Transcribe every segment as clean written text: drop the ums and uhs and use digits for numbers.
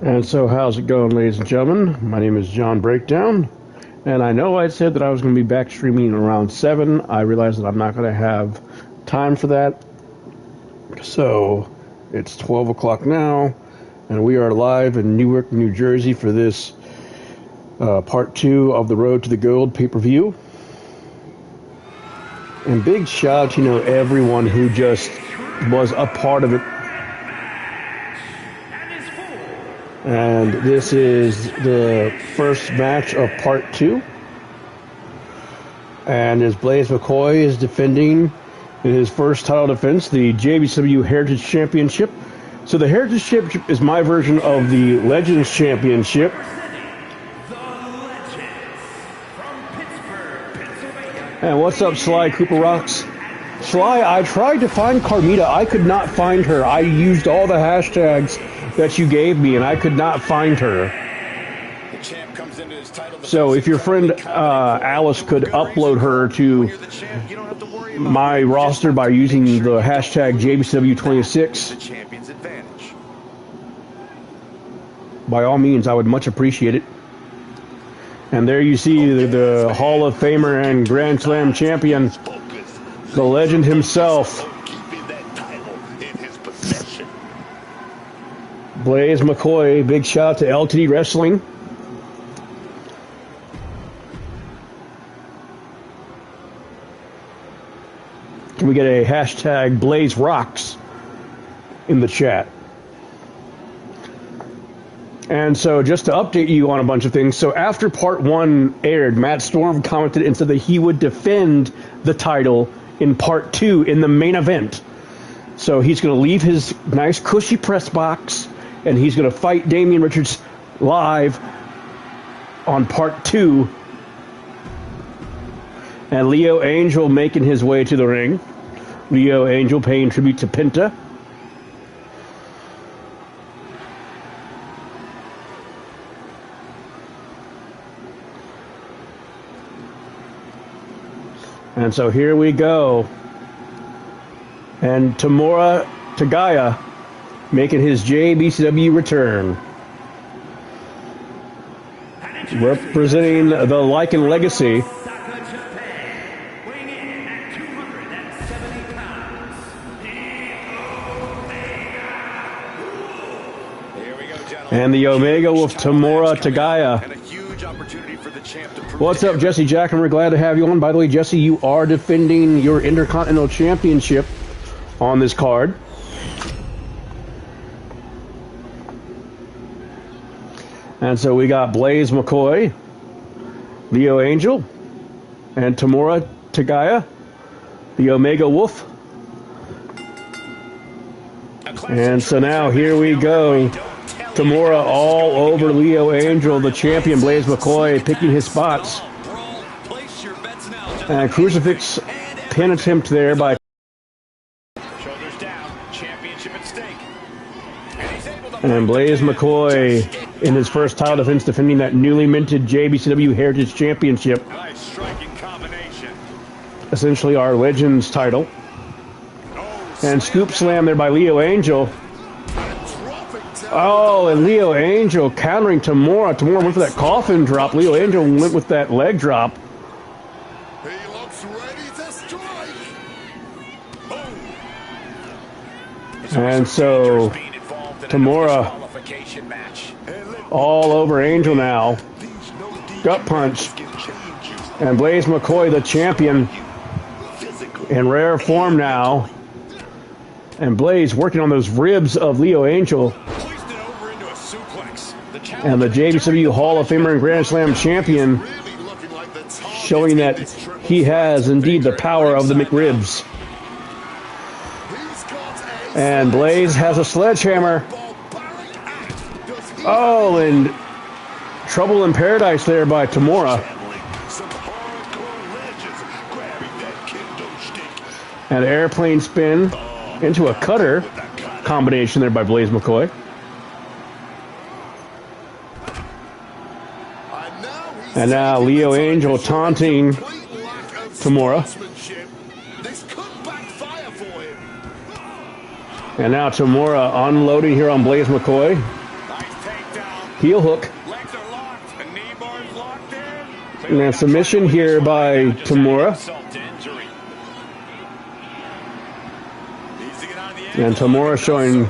And so how's it going, ladies and gentlemen? My name is John Breakdown, and I know I said that I was going to be back streaming around 7. I realize that I'm not going to have time for that. So it's 12 o'clock now, and we are live in Newark, New Jersey for this part 2 of the Road to the Gold pay-per-view. And big shout out to everyone who just was a part of it. And this is the first match of part 2. And as Blaze McCoy is defending in his first title defense, the JBCW Heritage Championship. So the Heritage Championship is my version of the Legends Championship. And what's up, Sly Cooper Rocks? Sly, I tried to find Carmita. I could not find her. I used all the hashtags that you gave me, and I could not find her. So if your friend Alice could upload her to my roster by using the hashtag JBCW26, by all means, I would much appreciate it. And there you see the Hall of Famer and Grand Slam champion, the legend himself, Blaze McCoy. Big shout out to LTD Wrestling. Can we get a hashtag Blaze Rocks in the chat? And so just to update you on a bunch of things, so after part 1 aired, Matt Storm commented and said that he would defend the title in part 2 in the main event. So he's going to leave his nice cushy press box and he's going to fight Damian Richards live on part 2. And Leo Angel making his way to the ring. Leo Angel paying tribute to Penta. And so here we go. And Tamura Tagaya making his JBCW return. Representing the Lycan Legacy. And the Omega with Tamura Tagaya. What's up, Jesse Jackman? We're glad to have you on. By the way, Jesse, you are defending your Intercontinental Championship on this card. And so we got Blaze McCoy, Leo Angel, and Tamura Tagaya, the Omega Wolf. And so now here we go. Tamura all over Leo Angel, the champion. Blaze McCoy picking his spots. And Crucifix pin attempt there by. And Blaze McCoy in his first title defense defending that newly minted JBCW Heritage Championship. Essentially our Legends title. And scoop slam there by Leo Angel. Oh, and Leo Angel countering Tamura. Tamura went for that coffin drop. Leo Angel went with that leg drop. He looks ready to strike. And so Tamura all over Angel now. Gut punch. And Blaze McCoy, the champion, in rare form now. And Blaze working on those ribs of Leo Angel. And the JBCW Hall of Famer and Grand Slam champion, showing that he has indeed the power of the McRibs. And Blaze has a sledgehammer. Oh, and Trouble in Paradise there by Tamura. And airplane spin into a cutter combination there by Blaze McCoy. And now Leo Angel taunting Tamura. And now Tamura unloading here on Blaze McCoy. heel hook. Legs are locked. The knee bar's locked in. And then submission here by Tamura. And Tamura showing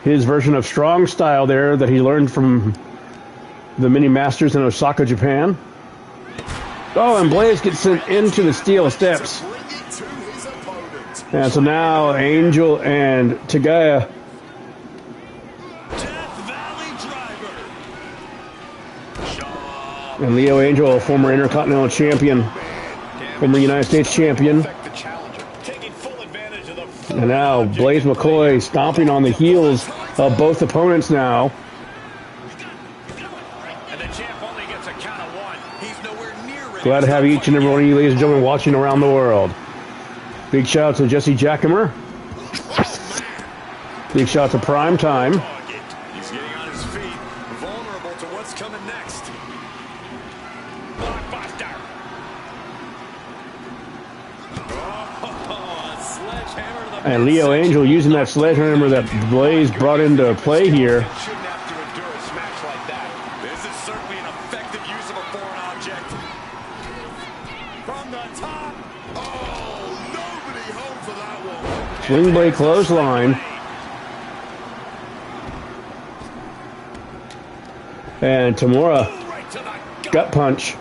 his version of strong style there that he learned from the mini masters in Osaka, Japan. Oh, and Blaze gets sent into the steel steps. And so now Angel and Tagaya. And Leo Angel, a former Intercontinental Champion, former United States Champion. And now Blaze McCoy stomping on the heels of both opponents now. Glad to have each and every one of you, ladies and gentlemen, watching around the world. Big shout out to Jesse Jackamer. Big shout out to Prime Time. He's getting on his feet, vulnerable to what's coming next. Blockbuster. Oh, sledgehammer to the And Leo Angel using that sledgehammer that Blaze brought into play here. shouldn't have to endure a smash like that. This is certainly an effective use of a foreign object. From the top. Oh, nobody home for that one. Swing blade clothesline. And Tamura, Right to the gut punch.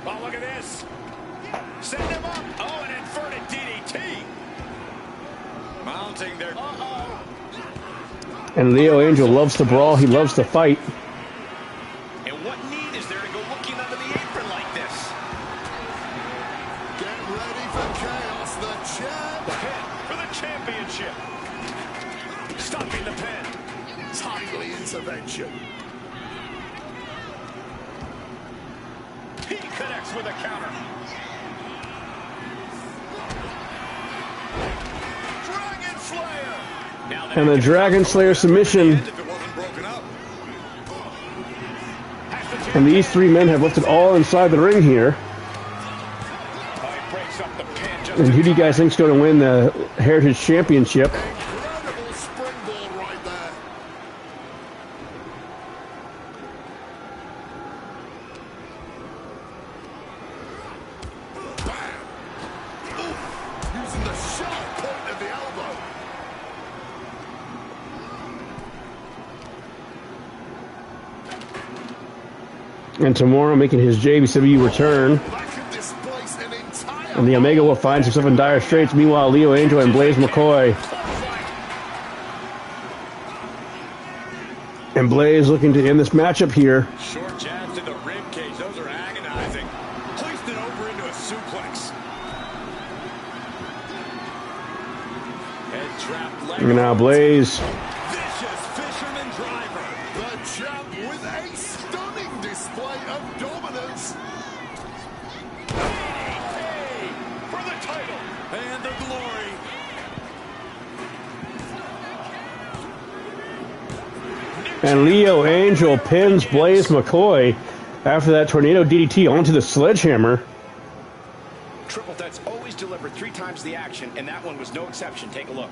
Oh, look at this. Send him up. Oh, an inverted DDT. Mounting their... And Leo Angel loves to brawl. He loves to fight. And what need is there to go looking under the apron like this? Get ready for chaos. The champ. Pin for the championship. Stopping the pin. Timely intervention. He connects with a counter. Dragon Slayer. Now And the Dragon Slayer submission. if it wasn't broken up. And these three men have lifted all inside the ring here. He breaks up the pin just And who do you guys think is going to win the Heritage Championship? Incredible springboard right there. Bam. Oof. Using the sharp point of the elbow. And Tamura making his JBCW return. That could displace an entire... And the Omega will find himself in dire straits. Meanwhile, Leo Angel and Blaze McCoy. And Blaze looking to end this matchup here. short jabs to the rib cage. Those are agonizing. Hoisted over into a suplex. Head trap leg. And now Blaze. Vicious fisherman driver. The champ with a stunning display of dominance. Hey, for the title and the glory. And Leo Angel pins Blaze McCoy after that tornado DDT onto the sledgehammer. Triple threats always deliver 3 times the action, and that one was no exception. Take a look.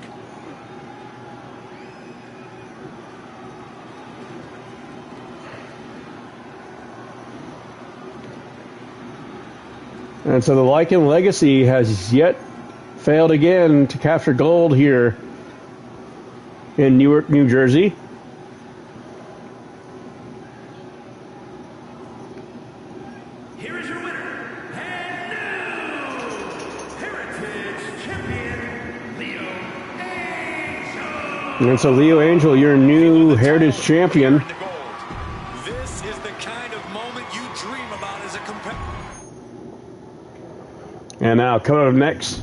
And so the Lycan Legacy has yet failed again to capture gold here in Newark, New Jersey. Here is your winner, and new Heritage Champion, Leo Angel. And so Leo Angel, your new Heritage Champion. The gold. This is the kind of moment you dream about as a competitor. And now coming up next,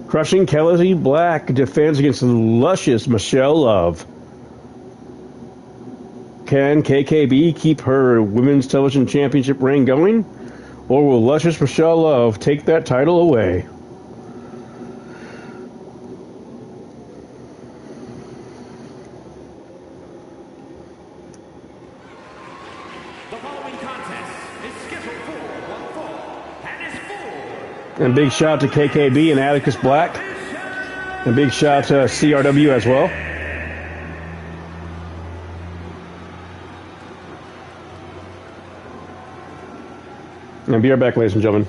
crushing Kelly Black defends against the luscious Michelle Love. Can KKB keep her Women's Television Championship reign going? Or will luscious Michelle Love take that title away? The following contest is scheduled for one fall and is for And big shout out to KKB and Atticus Black. And big shout out to CRW as well. And be right back, ladies and gentlemen.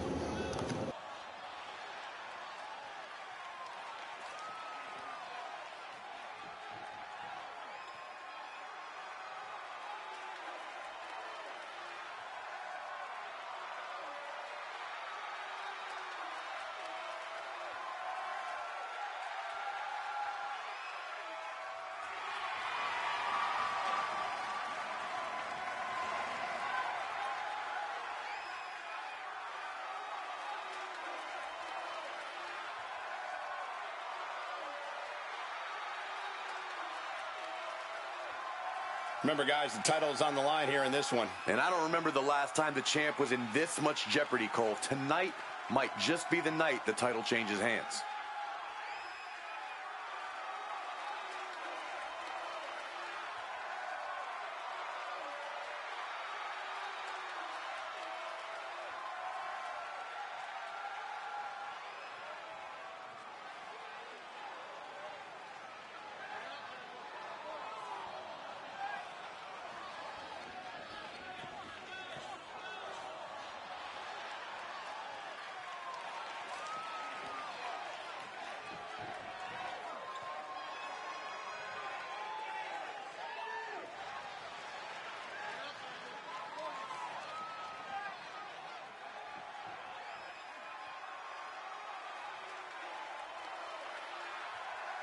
Remember, guys, the title is on the line here in this one. And I don't remember the last time the champ was in this much jeopardy, Cole. Tonight might just be the night the title changes hands.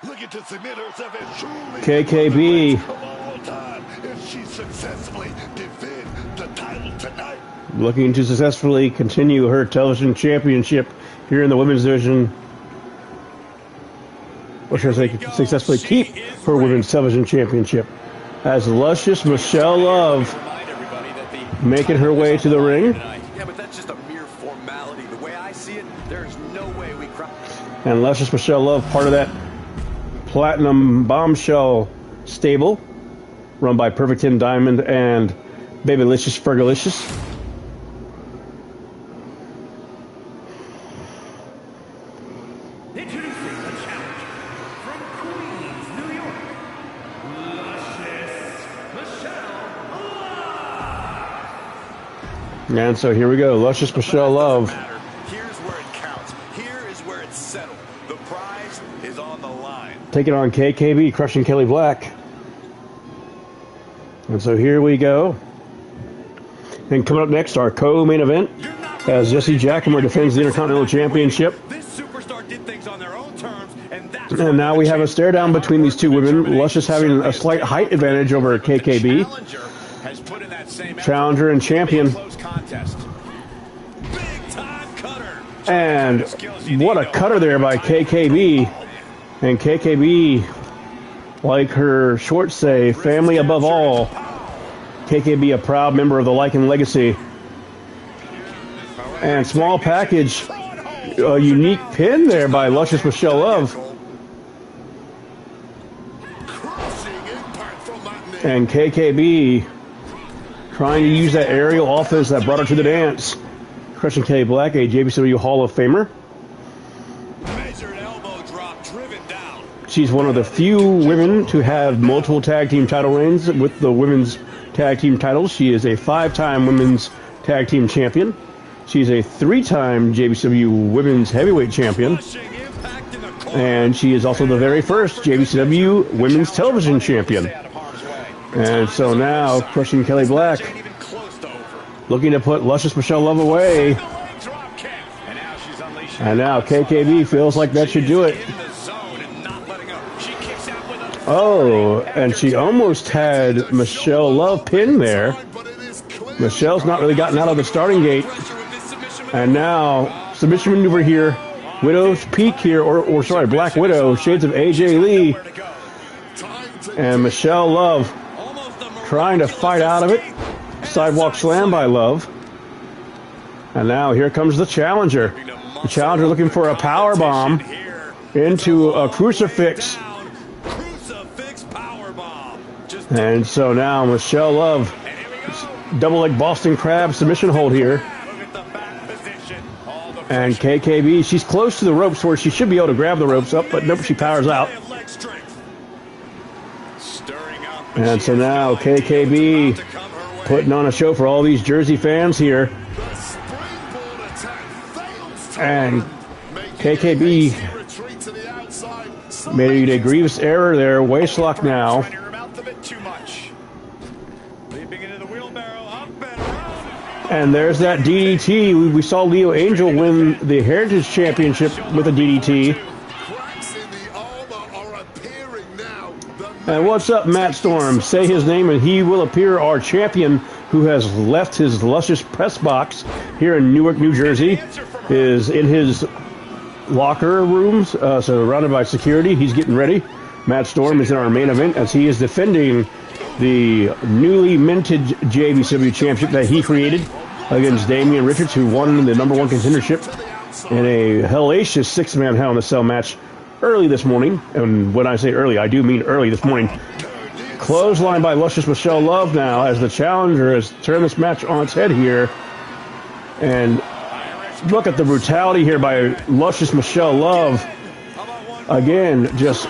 Looking to submit herself as truly KKB. of all time if she successfully defend the title tonight. Looking to successfully continue her television championship here in the women's division. Or should I say, successfully keep her women's television championship. As luscious Michelle Love making her way to the ring. Yeah, but that's just a mere formality. The way I see it, there's no way we cry. And luscious Michelle Love, part of that Platinum Bombshell stable, run by Perfect 10 Diamond and Babylicious Fergalicious. Introducing the challenger from Queens, New York, luscious Michelle Love. And so here we go, luscious Michelle Love. Here's where it counts. Here is where it's settled. The prize is on the line. Taking on KKB, crushing Kelly Black. And so here we go. And coming up next, our co-main event, as Jesse Jackamer defends the Intercontinental Championship. This superstar did things on their own terms, and that's And now we have a stare down between these two women. Luscious having a slight height advantage over KKB. has put in that same Challenger and champion. close contest. Big time cutter. And what a cutter there by KKB. And KKB, like her shorts say, family above all. KKB, a proud member of the Lycan Legacy. And small package, a unique pin there by luscious Michelle Love. And KKB trying to use that aerial offense that brought her to the dance. Crushing Kelly Black, a JBCW Hall of Famer. Measured elbow drop driven down. She's one of the few women to have multiple tag team title reigns with the women's tag team titles. She is a 5-time women's tag team champion. She's a 3-time JBCW women's heavyweight champion. And she is also the very first JBCW women's television champion. And so now, crushing Kelly Black, looking to put luscious Michelle Love away. And now KKB feels like that should do it. Oh, and she almost had Michelle Love pinned there. Michelle's not really gotten out of the starting gate. And now, submission maneuver here. Widow's Peak here, or sorry, Black Widow, shades of AJ Lee. And Michelle Love trying to fight out of it. Sidewalk slam by Love. And now here comes the challenger. The challenger looking for a power bomb into a crucifix. And so now Michelle Love, double leg Boston Crab submission hold here. And KKB, she's close to the ropes where she should be able to grab the ropes up, but nope, she powers out. And so now KKB putting on a show for all these Jersey fans here. And Making KKB a hasty retreat to the outside. made a grievous error there. Waistlock now. Trying to rear mouth a bit too much. Leaping into the wheelbarrow, up and around. And there's that DDT. We saw Leo Angel win the Heritage Championship with a DDT. Cracks in the armor are appearing now. And what's up, Matt Storm? Say his name and he will appear. Our champion, who has left his luscious press box here in Newark, New Jersey, is in his locker rooms, surrounded by security. He's getting ready. Matt Storm is in our main event as he is defending the newly minted JBCW championship that he created against Damian Richards, who won the #1 contendership in a hellacious six-man Hell in a Cell match early this morning. And when I say early, I do mean early this morning. Clothesline by Luscious Michelle Love now as the challenger has turned this match on its head here. And look at the brutality here by Luscious Michelle Love. Again, just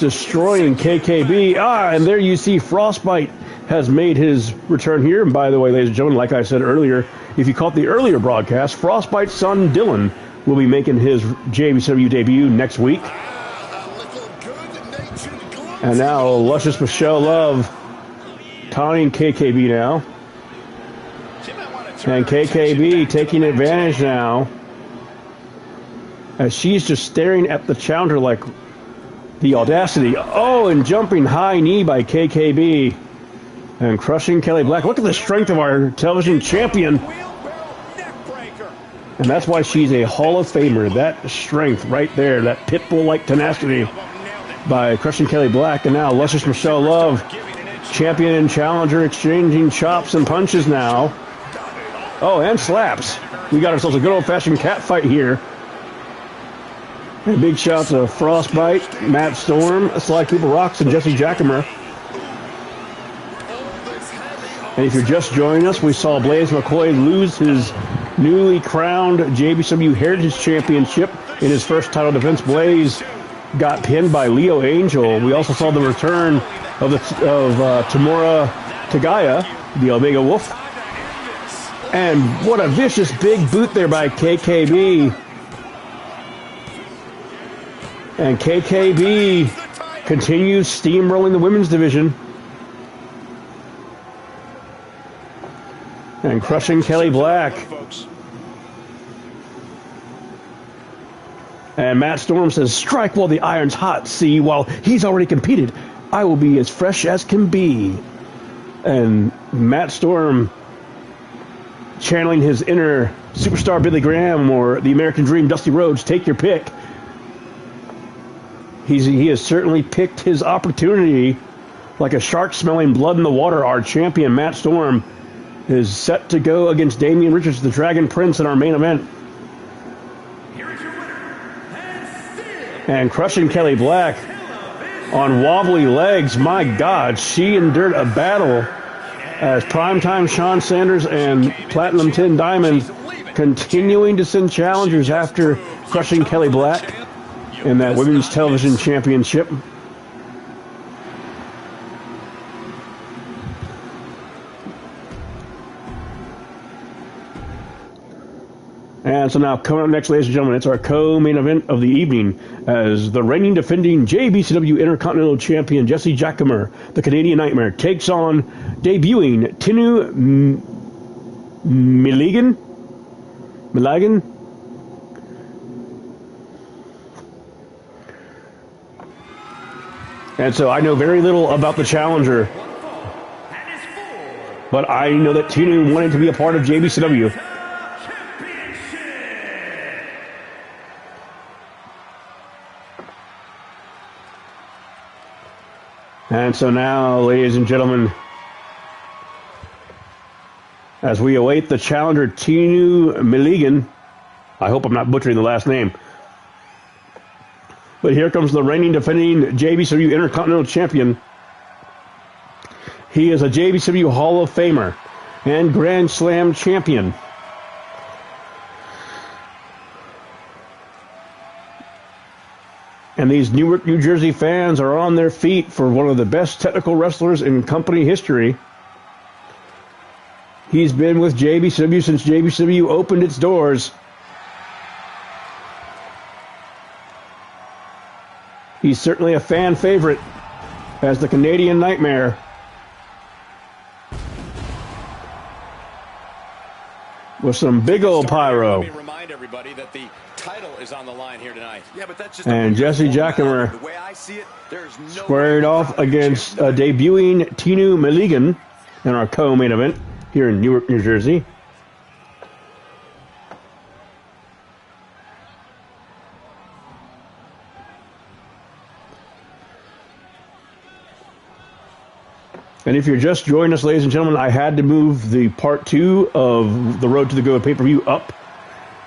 destroying KKB. And there you see Frostbite has made his return here. And by the way, ladies and gentlemen, like I said earlier, if you caught the earlier broadcast, Frostbite's son Dylan will be making his JBCW debut next week. And now Luscious Michelle Love taunting KKB now. And KKB taking advantage now as she's just staring at the challenger like the audacity. Oh, and jumping high knee by KKB and crushing Kelly Black. Look at the strength of our television champion. And that's why she's a Hall of Famer. That strength right there, that pit bull-like tenacity by crushing Kelly Black. And now Luscious Michelle Love, champion and challenger, exchanging chops and punches now. Oh, and slaps. We got ourselves a good old-fashioned cat fight here. And big shots of Frostbite, Matt Storm, Sly Cooper Rocks, and Jesse Jackamer. And if you're just joining us, we saw Blaze McCoy lose his newly crowned JBCW Heritage Championship in his first title defense. Blaze got pinned by Leo Angel. We also saw the return of Tamura Tagaya, the Omega Wolf. And what a vicious big boot there by KKB. And KKB continues steamrolling the women's division. And crushing Kelly Black. And Matt Storm says, strike while the iron's hot. See, while he's already competed, I will be as fresh as can be. And Matt Storm channeling his inner superstar Billy Graham or the American Dream Dusty Rhodes, take your pick. He has certainly picked his opportunity like a shark smelling blood in the water. Our champion, Matt Storm, is set to go against Damian Richards, the Dragon Prince, in our main event. And crushing Kelly Black on wobbly legs. My God, she endured a battle as primetime Sean Sanders and Platinum 10 Diamond continuing to send challengers after crushing Kelly Black in that Women's Television Championship. And so now, coming up next, ladies and gentlemen, it's our co-main event of the evening as the reigning defending JBCW Intercontinental Champion Jesse Jackamer, the Canadian Nightmare, takes on debuting Tinu Milligan. And so I know very little about the challenger, but I know that Tinu wanted to be a part of JBCW. And so now, ladies and gentlemen, as we await the challenger Tinu Milligan, I hope I'm not butchering the last name, but here comes the reigning defending JBCW Intercontinental Champion. He is a JBCW Hall of Famer and Grand Slam champion. And these Newark, New Jersey fans are on their feet for one of the best technical wrestlers in company history. He's been with JBCW since JBCW opened its doors. He's certainly a fan favorite as the Canadian Nightmare. With some big old pyro. Let me remind everybody that the title is on the line here tonight. Yeah, but that's just And Jesse Jackamer the way I see it, there's no squared off against debuting Tinu Milligan in our co-main event here in Newark, New Jersey. And if you're just joining us, ladies and gentlemen, I had to move the part 2 of the Road to the Gold pay-per-view up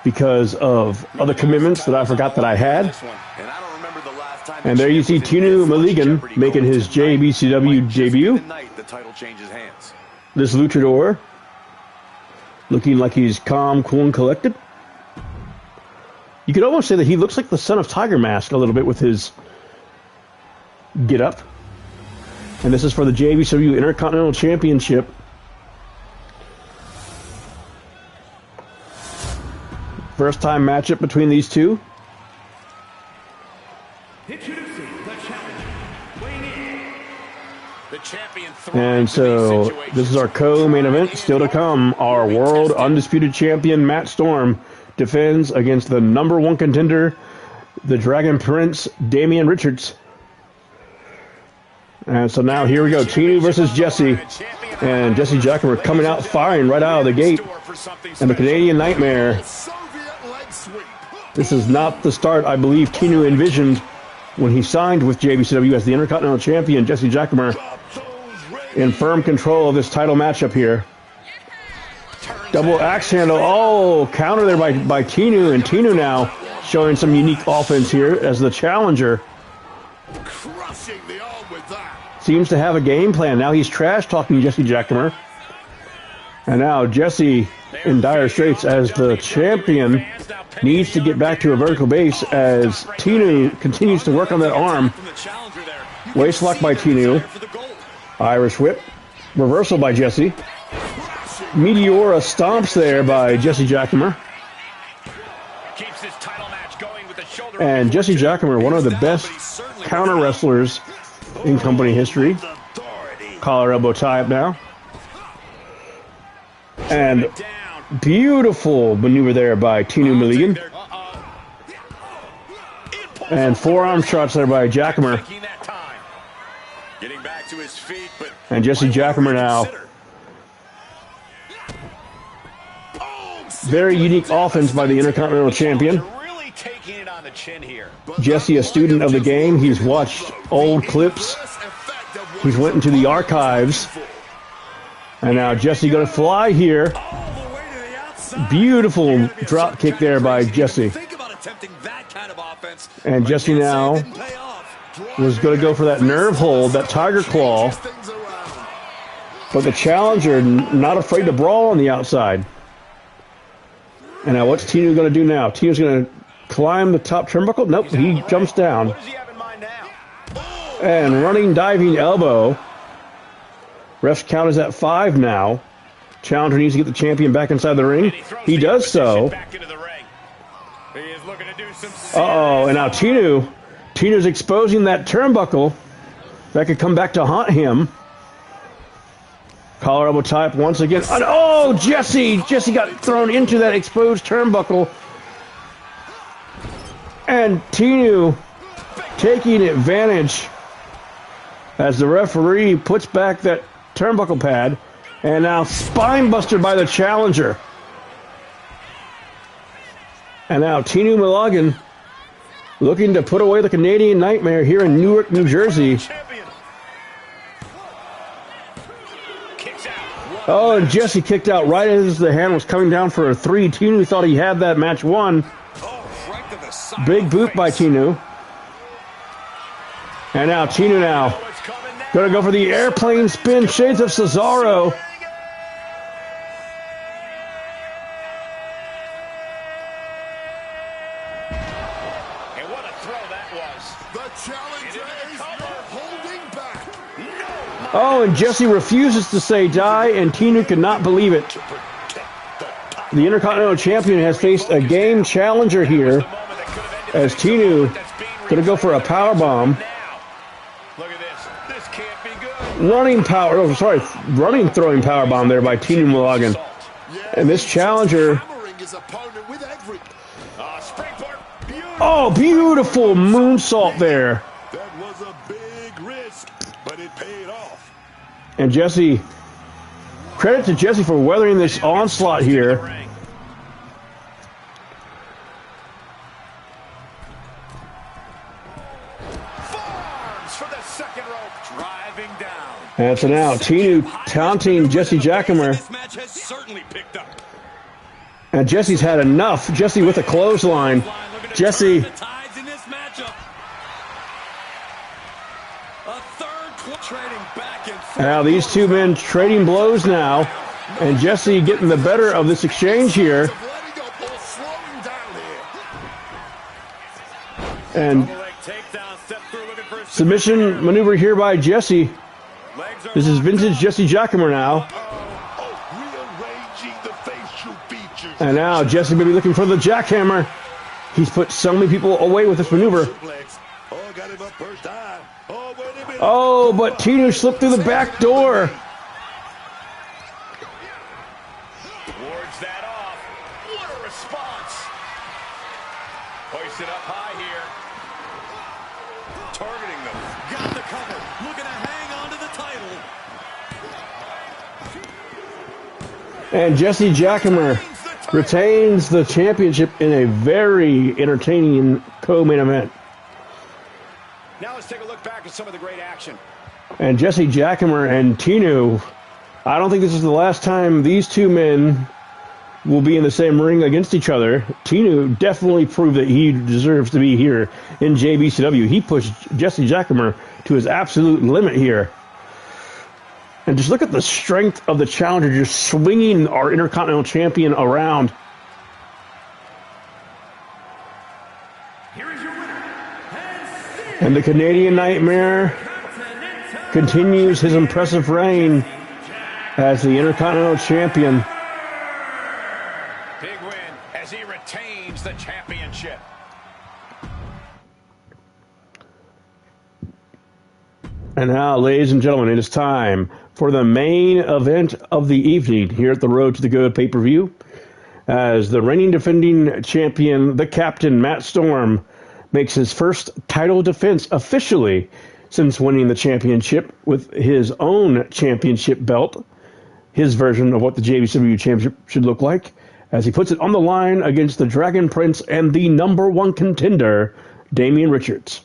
because of other commitments that I forgot that I had. And I don't remember the last time. And there you see Tinu Milligan making his JBCW debut. The title changes hands. This luchador looking like he's calm, cool, and collected. You could almost say that he looks like the son of Tiger Mask a little bit with his get-up. And this is for the JBCW Intercontinental Championship. First time matchup between these two. Introducing the challenger, weighing in. The champion And so this is our co-main event. Still to come, our world undisputed champion Matt Storm defends against the #1 contender, the Dragon Prince Damian Richards. And so now here we go, Tinu versus Jesse. And Jesse Jackamer coming out firing right out of the gate. And the Canadian Nightmare. This is not the start I believe Tinu envisioned when he signed with JBCW as the Intercontinental Champion. Jesse Jackamer in firm control of this title matchup here. Double axe handle. Oh, counter there by Tinu. And Tinu now showing some unique offense here as the challenger. Crushing the arm with that. Seems to have a game plan. Now he's trash-talking Jesse Jackamer. And now Jesse in dire straits as the champion needs to get back to a vertical base as Tinu continues to work on that arm. Waist lock by Tinu. Irish whip. Reversal by Jesse. Meteora stomps there by Jesse Jackamer. And Jesse Jackamer, one of the best counter wrestlers in company history. Collar elbow tie up now. And beautiful maneuver there by Tinu Milligan. And forearm shots there by Jackamer. Getting back to his feet, but And Jesse Jackamer now. Very unique offense by the Intercontinental Champion. really taking it on the chin here. Jesse, a student of the game. He's watched old clips. He's went into the archives. And now Jesse going to fly here. Beautiful drop kick there by Jesse. think about attempting that kind of offense. And Jesse now was going to go for that nerve hold, that tiger claw. But the challenger not afraid to brawl on the outside. And now what's Tinu going to do now? Tinu's going to climb the top turnbuckle? Nope, he jumps down. What does he have in mind now? And running diving elbow. Refs count is at 5 now. Challenger needs to get the champion back inside the ring. He does so. Back into the ring. He is looking to do some Uh-oh, and now Tinu's exposing that turnbuckle. That could come back to haunt him. Collar elbow tie up once again. And oh, Jesse got thrown into that exposed turnbuckle. And Tinu taking advantage as the referee puts back that turnbuckle pad. And now spine buster by the challenger. And now Tinu Milligan looking to put away the Canadian Nightmare here in Newark, New Jersey. Oh, and Jesse kicked out right as the hand was coming down for a 3. Tinu thought he had that match won. Big boot by Tinu. And now Tinu going to go for the airplane spin. Shades of Cesaro. And what a throw that was. The challenger is not holding back. Oh, and Jesse refuses to say die, and Tinu cannot believe it. The Intercontinental Champion has faced a game challenger here, as Tinu going to go for a power bomb. Look at this. This can't be good. Running throwing power bomb there by Tinu Malagan. And this challenger. Oh, beautiful moonsault there. That was a big risk, but it paid off. And Jesse, credit to Jesse for weathering this onslaught here. For the second rope, driving down. And so now Tinu taunting Jesse Jackamer. This match has certainly picked up. And Jesse's had enough. Jesse with a clothesline. Jesse. The tides in this matchup. A third trading back and forth. Now these two men trading blows now. And Jesse getting the better of this exchange here. And submission maneuver here by Jesse. This is vintage Jesse Jackamer now. And now Jesse may be looking for the jackhammer. He's put so many people away with this maneuver. Oh, but Tinu slipped through the back door. Wards that off. What a response. Hoist it up high here. Targeting them. Got the cover. Looking to hang on to the title. And Jesse Jackamer retains the championship in a very entertaining co-main event. Now let's take a look back at some of the great action. And Jesse Jackamer and Tinu, I don't think this is the last time these two men will be in the same ring against each other. Tinu definitely proved that he deserves to be here in JBCW. He pushed Jesse Jackamer to his absolute limit here. And just look at the strength of the challenger just swinging our Intercontinental Champion around. Here is your winner. And the Canadian Nightmare continues his impressive reign as the Intercontinental Champion. Big win as he retains the championship. And now, ladies and gentlemen, it is time for the main event of the evening here at the Road to the Gold pay-per-view, as the reigning defending champion, the captain, Matt Storm, makes his first title defense officially since winning the championship with his own championship belt, his version of what the JBCW championship should look like, as he puts it on the line against the Dragon Prince and the #1 contender, Damian Richards.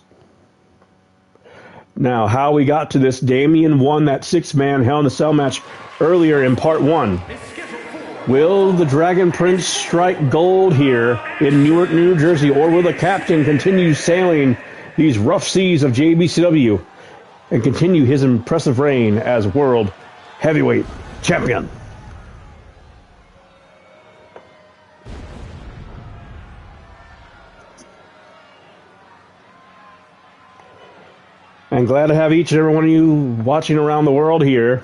Now, how we got to this, Damian won that 6-man Hell in a Cell match earlier in part 1. Will the Dragon Prince strike gold here in Newark, New Jersey, or will the captain continue sailing these rough seas of JBCW and continue his impressive reign as World Heavyweight Champion? I'm glad to have each and every one of you watching around the world here.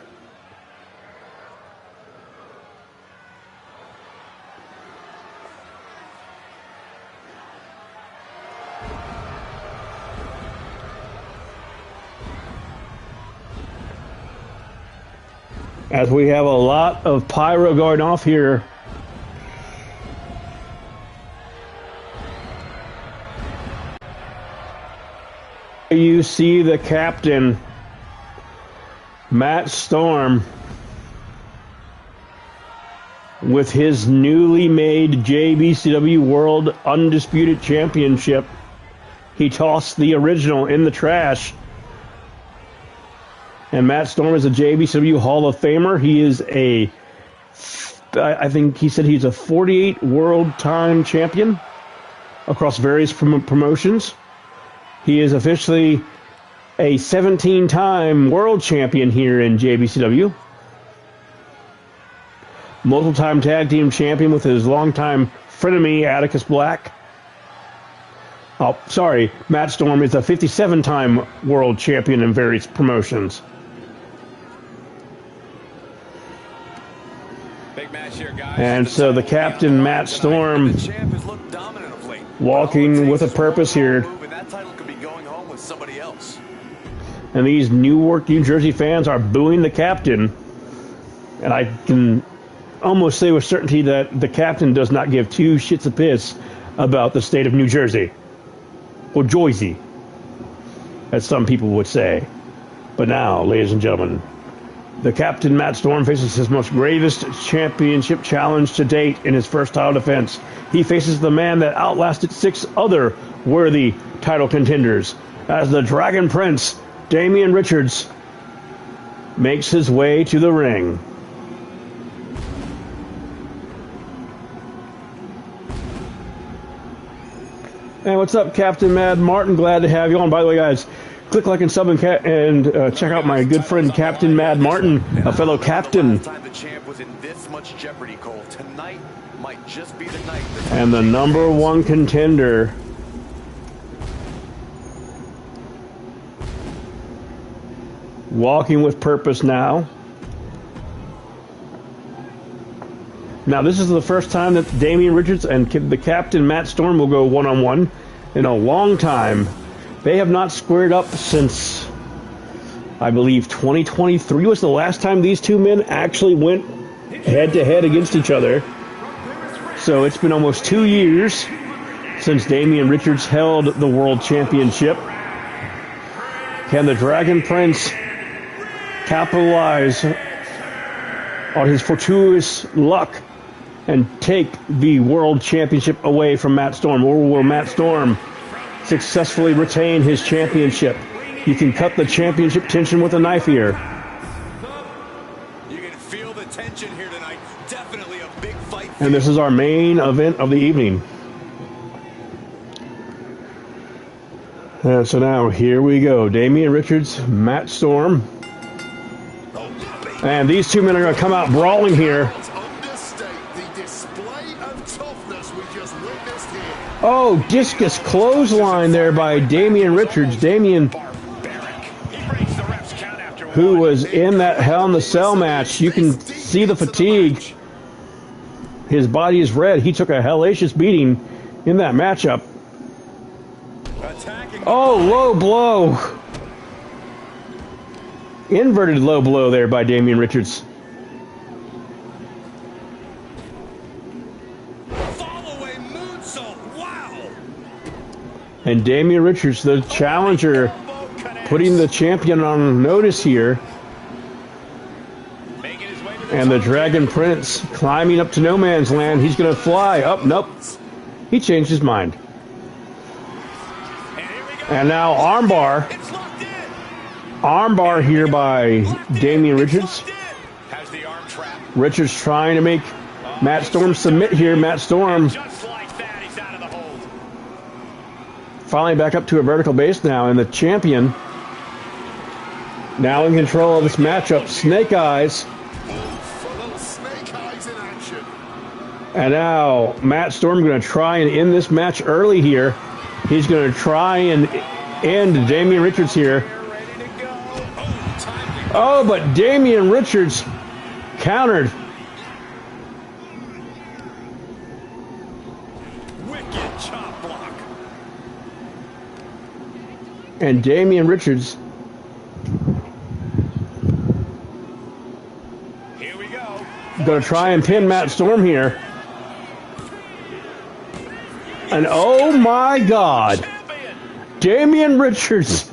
As we have a lot of pyro going off here. You see the captain, Matt Storm, with his newly made JBCW World Undisputed Championship. He tossed the original in the trash. And Matt Storm is a JBCW Hall of Famer. He is I think he said he's a 48 World Time Champion across various promotions. He is officially a 17-time world champion here in JBCW. Multiple-time tag team champion with his longtime frenemy, Atticus Black. Oh, sorry, Matt Storm is a 57-time world champion in various promotions. great match here, guys. And so the captain, Matt Storm, The champ has looked dominant of late. walking with a purpose here. And that title could be going home with somebody else. And these Newark, New Jersey fans are booing the captain. And I can almost say with certainty that the captain does not give two shits a piss about the state of New Jersey. Or Jersey, as some people would say. But now, ladies and gentlemen, the captain, Matt Storm, faces his most gravest championship challenge to date in his first title defense. He faces the man that outlasted 6 other worthy title contenders as the Dragon Prince, Damian Richards, makes his way to the ring. And what's up, Captain Mad Martin? Glad to have you on. By the way, guys, click like and sub and check out my good friend Captain Mad Martin, a fellow captain. Last time the champ was in this much jeopardy, Cole. Tonight might just be the night. And the number 1 contender. Walking with purpose now. Now, this is the first time that Damian Richards and the captain, Matt Storm, will go one-on-one in a long time. They have not squared up since, I believe, 2023 was the last time these two men actually went head-to-head against each other. So it's been almost 2 years since Damian Richards held the World Championship. Can the Dragon Prince capitalize on his fortuitous luck and take the World Championship away from Matt Storm? Or will Matt Storm successfully retain his championship? You can cut the championship tension with a knife here. You can feel the tension here tonight. Definitely a big fight. And this is our main event of the evening. And so now, here we go. Damian Richards, Matt Storm. And these two men are going to come out brawling here. Oh, discus clothesline there by Damian Richards. Damian, who was in that Hell in the Cell match. You can see the fatigue. His body is red. He took a hellacious beating in that matchup. Oh, low blow. Inverted low blow there by Damian Richards. And Damian Richards, the challenger, putting the champion on notice here. And the Dragon Prince climbing up to no man's land. He's going to fly up. Nope. He changed his mind. And now armbar. Armbar here by Damian Richards. Richards trying to make Matt Storm submit here. Matt Storm finally back up to a vertical base now, and the champion now in control of this matchup. Snake Eyes. And now Matt Storm going to try and end this match early here. He's going to try and end Damian Richards here. Oh, but Damian Richards countered. Wicked chop block. And Damian Richards. Here we go. Going to try and pin Matt Storm here. And oh my God. Damian Richards.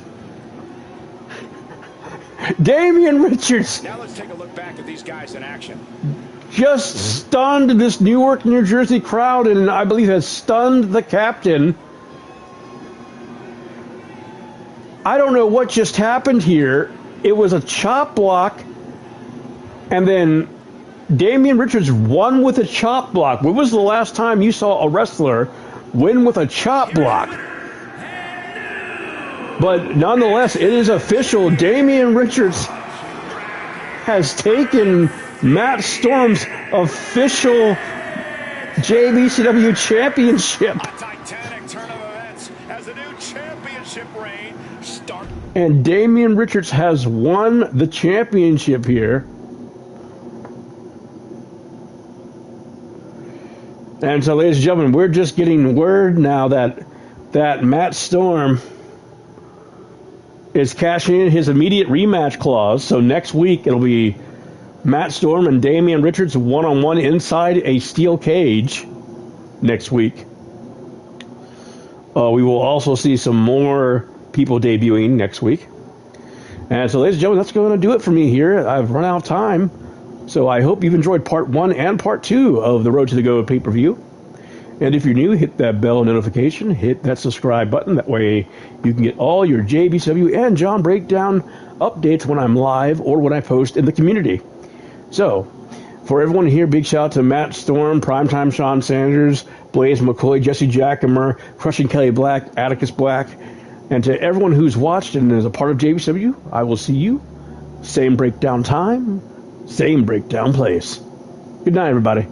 Damian Richards. Now let's take a look back at these guys in action. Just stunned this Newark, New Jersey crowd, and I believe has stunned the captain. I don't know what just happened here. It was a chop block, and then Damian Richards won with a chop block. When was the last time you saw a wrestler win with a chop block? But nonetheless, it is official. Damian Richards has taken Matt Storm's official JBCW championship. A titanic turn of events as a new championship reign starts. And Damian Richards has won the championship here. And so, ladies and gentlemen, we're just getting word now that Matt Storm is cashing in his immediate rematch clause. So next week it'll be Matt Storm and Damian Richards one-on-one inside a steel cage next week. We will also see some more people debuting next week. And so, ladies and gentlemen, that's going to do it for me here. I've run out of time. So I hope you've enjoyed part 1 and part 2 of the Road to the Gold pay-per-view. And if you're new, hit that bell notification, hit that subscribe button. That way you can get all your JBCW and John Breakdown updates when I'm live or when I post in the community. So, for everyone here, big shout out to Matt Storm, Primetime Sean Sanders, Blaze McCoy, Jesse Jackamer, Crushing Kelly Black, Atticus Black, and to everyone who's watched and is a part of JBCW, I will see you. Same breakdown time, same breakdown place. Good night, everybody.